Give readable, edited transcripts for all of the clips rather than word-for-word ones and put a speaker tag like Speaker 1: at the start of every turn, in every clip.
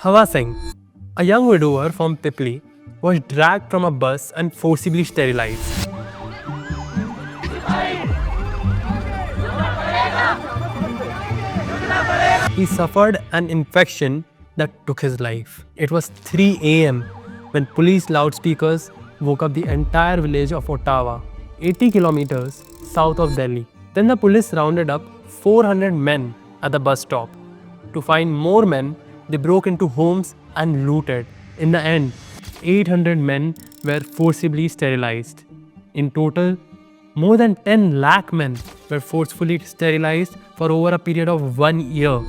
Speaker 1: Hawa Singh, a young widower from Pipli, was dragged from a bus and forcibly sterilized. He suffered an infection that took his life. It was 3 a.m. when police loudspeakers woke up the entire village of Ottawa, 80 kilometers south of Delhi. Then the police rounded up 400 men at the bus stop. To find more men, they broke into homes and looted. In the end, 800 men were forcibly sterilized. In total, more than 10 lakh men were forcefully sterilized for over a period of 1 year,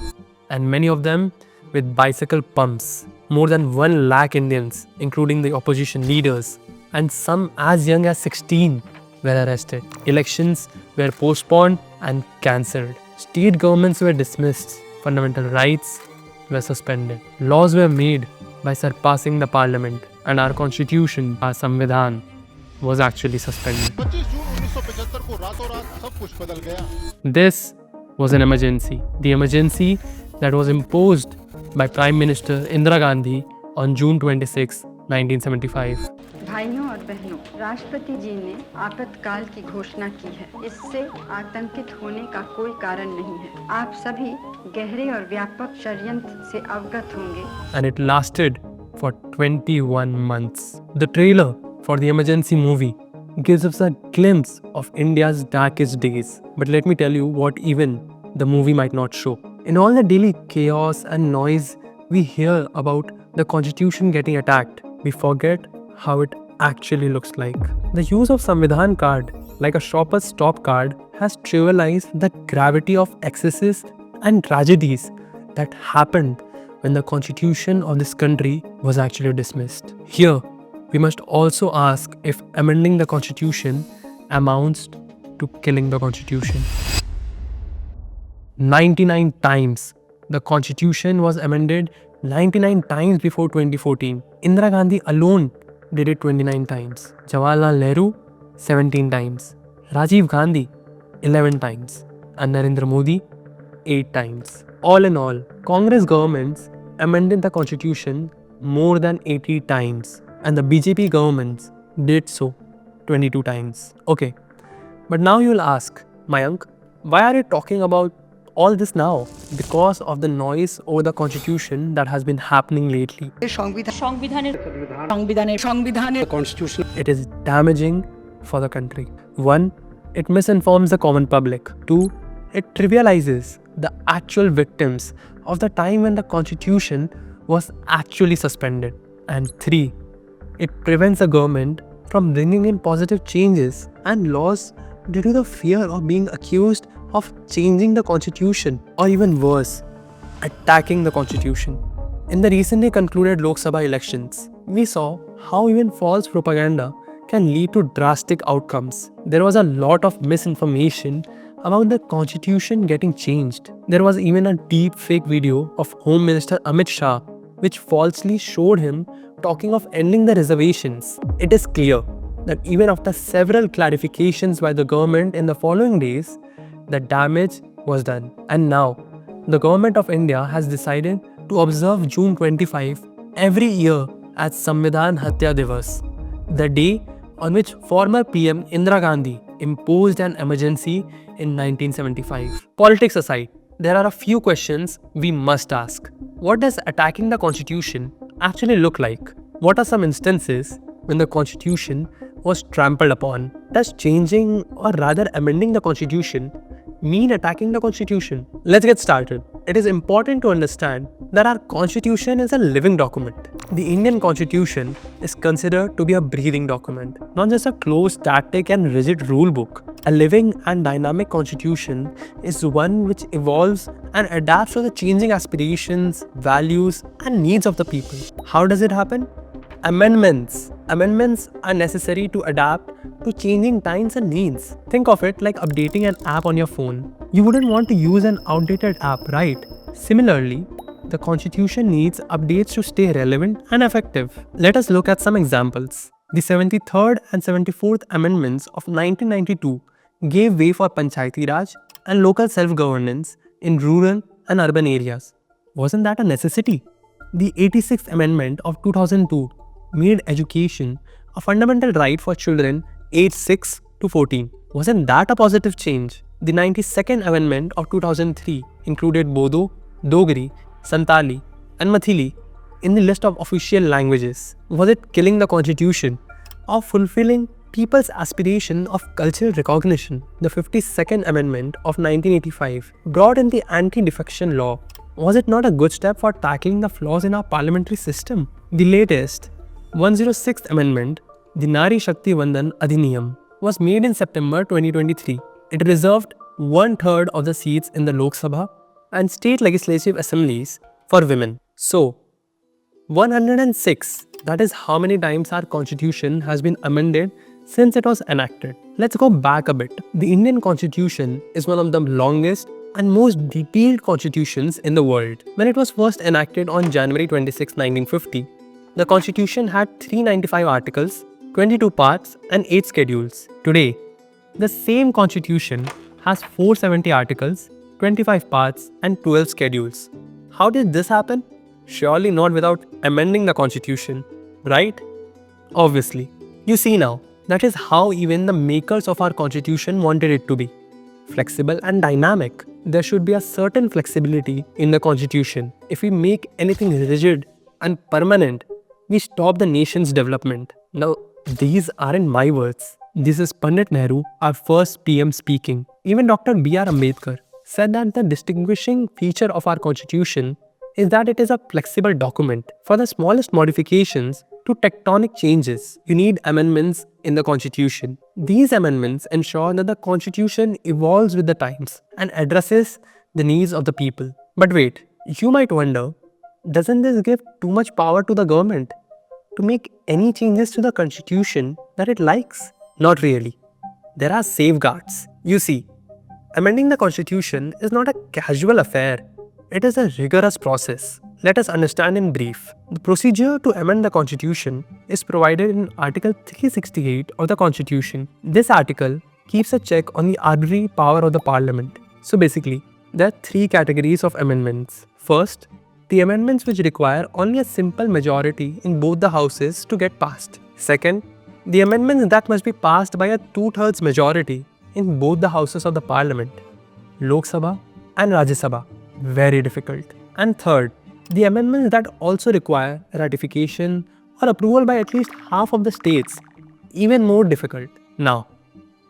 Speaker 1: and many of them with bicycle pumps. More than 1 lakh Indians, including the opposition leaders, and some as young as 16, were arrested. Elections were postponed and cancelled. State governments were dismissed. Fundamental rights were suspended. Laws were made by surpassing the parliament, and our constitution, our Samvidhan, was actually suspended. This was an emergency. The emergency that was imposed by Prime Minister Indira Gandhi on June 26, 1975.
Speaker 2: भाइयों और बहनों, राष्ट्रपति जी ने आपातकाल की घोषणा की है। इससे आतंकित होने का कोई कारण नहीं है। आप सभी गहरे और व्यापक षड्यंत्र से अवगत होंगे।
Speaker 1: And it lasted for 21 months. The trailer for the emergency movie gives us a glimpse of India's darkest days. But let me tell you what even the movie might not show. In all the daily chaos and noise we hear about the constitution getting attacked, we forget how it actually looks like. The use of Samvidhan card, like a shopper's stop card, has trivialized the gravity of excesses and tragedies that happened when the constitution of this country was actually dismissed. Here, we must also ask if amending the constitution amounts to killing the constitution. 99 times. The constitution was amended 99 times before 2014. Indira Gandhi alone did it 29 times. Jawaharlal Nehru, 17 times. Rajiv Gandhi, 11 times. And Narendra Modi, 8 times. All in all, Congress governments amended the constitution more than 80 times. And the BJP governments did so 22 times. Okay, but now you'll ask, Mayank, why are you talking about all this now? Because of the noise over the constitution that has been happening lately. It is damaging for the country. 1. It misinforms the common public. 2. It trivializes the actual victims of the time when the constitution was actually suspended. And 3. It prevents the government from bringing in positive changes and laws due to the fear of being accused of changing the constitution, or even worse, attacking the constitution. In the recently concluded Lok Sabha elections, we saw how even false propaganda can lead to drastic outcomes. There was a lot of misinformation about the constitution getting changed. There was even a deep fake video of Home Minister Amit Shah which falsely showed him talking of ending the reservations. It is clear that even after several clarifications by the government in the following days, the damage was done. And now, the government of India has decided to observe June 25 every year as Samvidhan Hatya Divas, the day on which former PM Indira Gandhi imposed an emergency in 1975. Politics aside, there are a few questions we must ask. What does attacking the constitution actually look like? What are some instances when the constitution was trampled upon? Does changing, or rather amending the constitution, mean attacking the constitution? Let's get started. It is important to understand that our constitution is a living document. The Indian constitution is considered to be a breathing document, not just a closed, static and rigid rule book. A living and dynamic constitution is one which evolves and adapts to the changing aspirations, values and needs of the people. How does it happen? Amendments. Amendments are necessary to adapt to changing times and needs. Think of it like updating an app on your phone. You wouldn't want to use an outdated app, right? Similarly, the constitution needs updates to stay relevant and effective. Let us look at some examples. The 73rd and 74th Amendments of 1992 gave way for Panchayati Raj and local self-governance in rural and urban areas. Wasn't that a necessity? The 86th Amendment of 2002 made education a fundamental right for children aged 6 to 14. Wasn't that a positive change? The 92nd Amendment of 2003 included Bodo, Dogri, Santali, and Mathili in the list of official languages. Was it killing the constitution or fulfilling people's aspiration of cultural recognition? The 52nd Amendment of 1985 brought in the anti-defection law. Was it not a good step for tackling the flaws in our parliamentary system? The latest 106th Amendment, the Nari Shakti Vandan Adhiniyam, was made in September 2023. It reserved 1/3 of the seats in the Lok Sabha and state legislative assemblies for women. So, 106, that is how many times our constitution has been amended since it was enacted. Let's go back a bit. The Indian constitution is one of the longest and most detailed constitutions in the world. When it was first enacted on January 26, 1950, the constitution had 395 articles, 22 parts and 8 schedules. Today, the same constitution has 470 articles, 25 parts and 12 schedules. How did this happen? Surely not without amending the constitution, right? Obviously. You see now, that is how even the makers of our constitution wanted it to be. Flexible and dynamic. There should be a certain flexibility in the constitution. If we make anything rigid and permanent, we stop the nation's development. Now, these aren't my words. This is Pandit Nehru, our first PM speaking. Even Dr. B.R. Ambedkar said that the distinguishing feature of our constitution is that it is a flexible document. For the smallest modifications to tectonic changes, you need amendments in the constitution. These amendments ensure that the constitution evolves with the times and addresses the needs of the people. But wait, you might wonder, doesn't this give too much power to the government to make any changes to the constitution that it likes? Not really. There are safeguards. You see, amending the constitution is not a casual affair. It is a rigorous process. Let us understand in brief. The procedure to amend the constitution is provided in Article 368 of the Constitution. This article keeps a check on the arbitrary power of the parliament. So basically, there are 3 categories of amendments. First, the amendments which require only a simple majority in both the houses to get passed. Second, the amendments that must be passed by a 2/3 majority in both the houses of the parliament, Lok Sabha and Rajya Sabha. Very difficult. And third, the amendments that also require ratification or approval by at least half of the states. Even more difficult. Now,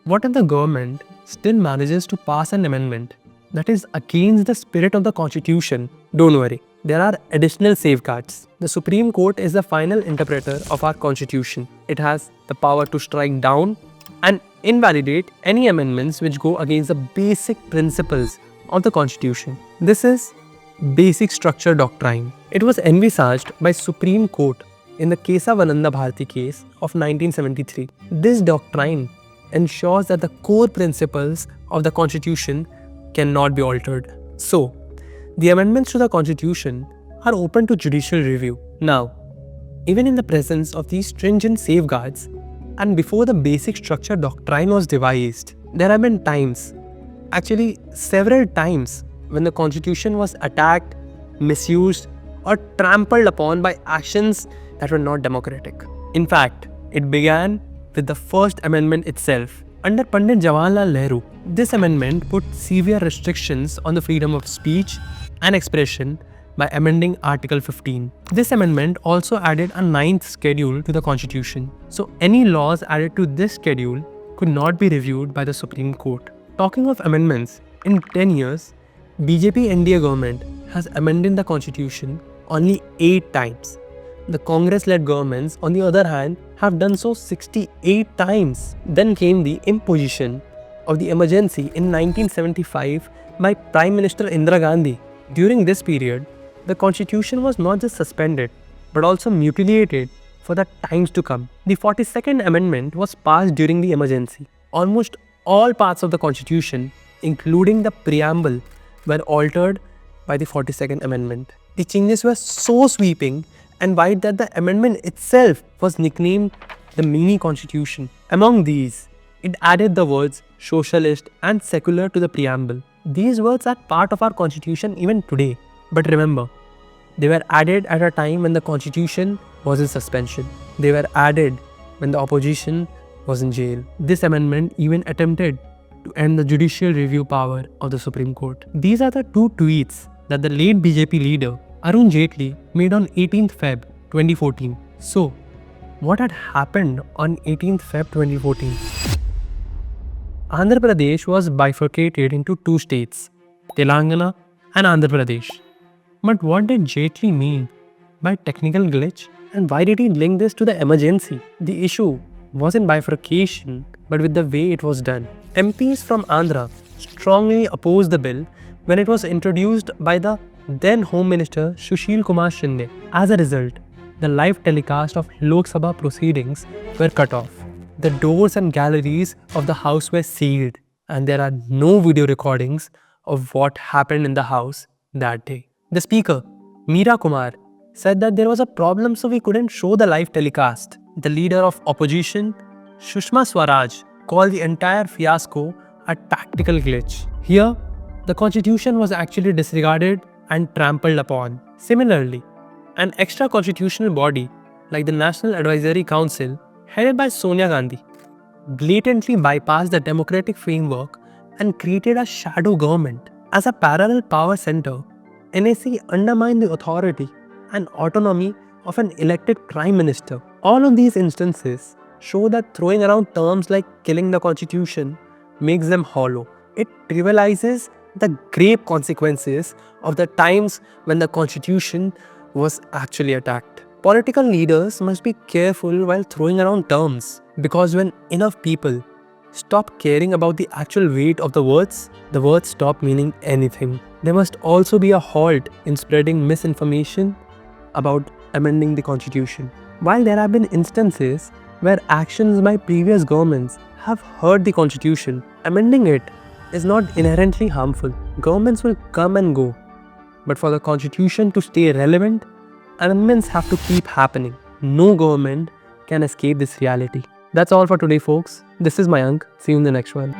Speaker 1: what if the government still manages to pass an amendment that is against the spirit of the constitution? Don't worry, there are additional safeguards. The Supreme Court is the final interpreter of our constitution. It has the power to strike down and invalidate any amendments which go against the basic principles of the constitution. This is basic structure doctrine. It was envisaged by Supreme Court in the Kesavananda Bharati case of 1973. This doctrine ensures that the core principles of the constitution cannot be altered. So, the amendments to the constitution are open to judicial review. Now, even in the presence of these stringent safeguards and before the basic structure doctrine was devised, there have been times, actually several times, when the constitution was attacked, misused, or trampled upon by actions that were not democratic. In fact, it began with the first amendment itself. Under Pandit Jawaharlal Nehru, this amendment put severe restrictions on the freedom of speech and expression by amending Article 15. This amendment also added a 9th schedule to the constitution. So any laws added to this schedule could not be reviewed by the Supreme Court. Talking of amendments, in 10 years, BJP NDA government has amended the constitution only 8 times. The Congress-led governments, on the other hand, have done so 68 times. Then came the imposition of the emergency in 1975 by Prime Minister Indira Gandhi. During this period, the constitution was not just suspended, but also mutilated for the times to come. The 42nd Amendment was passed during the emergency. Almost all parts of the constitution, including the preamble, were altered by the 42nd Amendment. The changes were so sweeping and wide that the amendment itself was nicknamed the mini constitution. Among these, it added the words socialist and secular to the preamble. These words are part of our constitution even today. But remember, They were added at a time when the constitution was in suspension. They were added when the opposition was in jail. This amendment even attempted to end the judicial review power of the Supreme Court. These are the two tweets that the late BJP leader Arun Jaitley made on 18th Feb 2014. So, what had happened on 18th Feb 2014? Andhra Pradesh was bifurcated into two states, Telangana and Andhra Pradesh. But what did Jaitley mean by technical glitch, and why did he link this to the emergency? The issue wasn't bifurcation, but with the way it was done. MPs from Andhra strongly opposed the bill when it was introduced by the then Home Minister Sushil Kumar Shinde. As a result, the live telecast of Lok Sabha proceedings were cut off. The doors and galleries of the house were sealed, and there are no video recordings of what happened in the house that day. The speaker, Meera Kumar, said that there was a problem, so we couldn't show the live telecast. The leader of opposition, Sushma Swaraj, called the entire fiasco a tactical glitch. Here, the constitution was actually disregarded and trampled upon. Similarly, an extra constitutional body like the National Advisory Council, headed by Sonia Gandhi, blatantly bypassed the democratic framework and created a shadow government. As a parallel power center, NAC undermined the authority and autonomy of an elected prime minister. All of these instances show that throwing around terms like killing the constitution makes them hollow. It trivializes the grave consequences of the times when the constitution was actually attacked. Political leaders must be careful while throwing around terms, because when enough people stop caring about the actual weight of the words stop meaning anything. There must also be a halt in spreading misinformation about amending the constitution. While there have been instances where actions by previous governments have hurt the constitution, amending it is not inherently harmful. Governments will come and go, but for the constitution to stay relevant, amendments have to keep happening. No government can escape this reality. That's all for today, folks. This is Mayank. See you in the next one.